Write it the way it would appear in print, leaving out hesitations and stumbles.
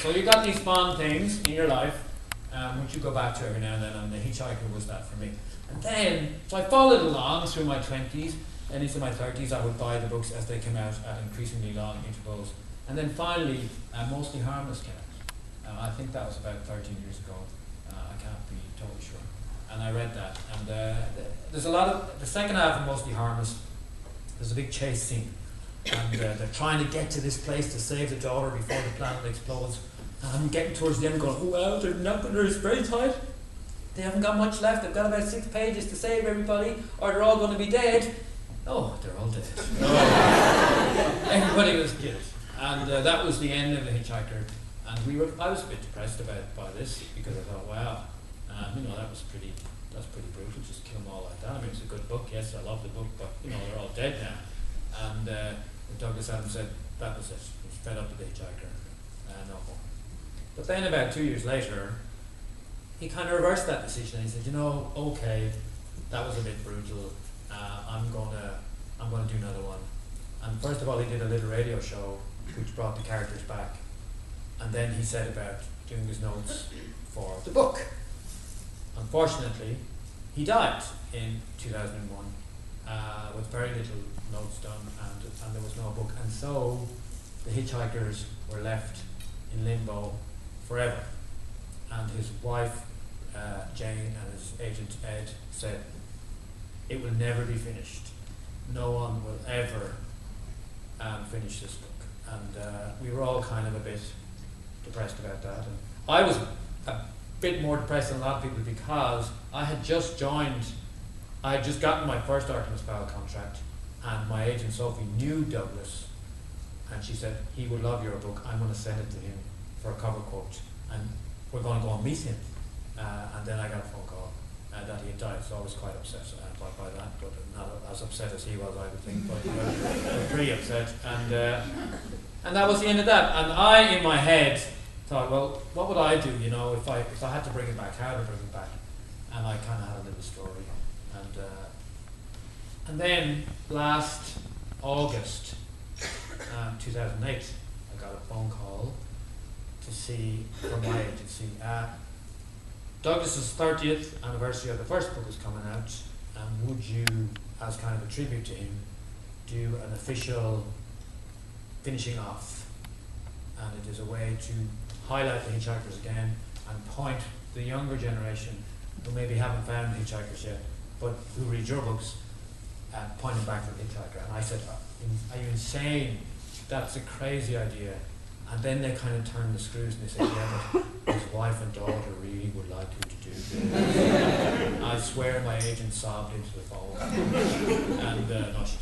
so you got these fun things in your life, which you go back to every now and then, and the Hitchhiker was that for me. And then, so I followed along through my 20s, and into my 30s I would buy the books as they came out at increasingly long intervals. And then finally, Mostly Harmless came out. I think that was about 13 years ago. I can't be totally sure. And I read that, and there's a lot of, the second half of Mostly Harmless, there's a big chase scene. And they're trying to get to this place to save the daughter before the planet explodes. And I'm getting towards the end going, oh wow, they're not going to, it's very tight. They haven't got much left. They've got about 6 pages to save everybody, or they're all going to be dead. Oh, they're all dead. Everybody was killed. And that was the end of The Hitchhiker. And I was a bit depressed by this, because I thought, wow, that's pretty brutal, just kill them all like that. I mean, it's a good book, yes, I love the book, but they're all dead now. And Douglas Adams said that was it. He was fed up with The Hitchhiker. No more. But then about 2 years later, he kind of reversed that decision, and he said, okay, that was a bit brutal. I'm going to do another one. And first of all, he did a little radio show which brought the characters back. And then he said about doing his notes for the book. Unfortunately, he died in 2001 with very little notes done, and there was no book. And so the Hitchhikers were left in limbo forever. And his wife, Jane, and his agent, Ed, said, it will never be finished. No one will ever finish this book. And we were all kind of a bit depressed about that. And I was a bit more depressed than a lot of people, because I had just gotten my first Artemis Fowl contract, and my agent Sophie knew Douglas, and she said, he would love your book, I'm going to send it to him for a cover quote, and we're going to go and meet him. And then I got a phone call that he had died, so I was quite upset by that, but not as upset as he was, I would think, but pretty upset. And that was the end of that. And I, in my head, thought, well, what would I do, if I had to bring it back, how to bring it back? And I kind of had a little story. And then last August 2008, I got a phone call from my agency. Douglas's 30th anniversary of the first book is coming out, and would you, as kind of a tribute to him, do an official finishing off? And it is a way to highlight the Hitchhikers again and point the younger generation who maybe haven't found the Hitchhikers yet, but who read your books, pointing back to the Hitchhiker. And I said, are you insane? That's a crazy idea. And then they kind of turned the screws and they said, yeah, but his wife and daughter really would like you to do this. I swear my agent sobbed into the phone. And no, she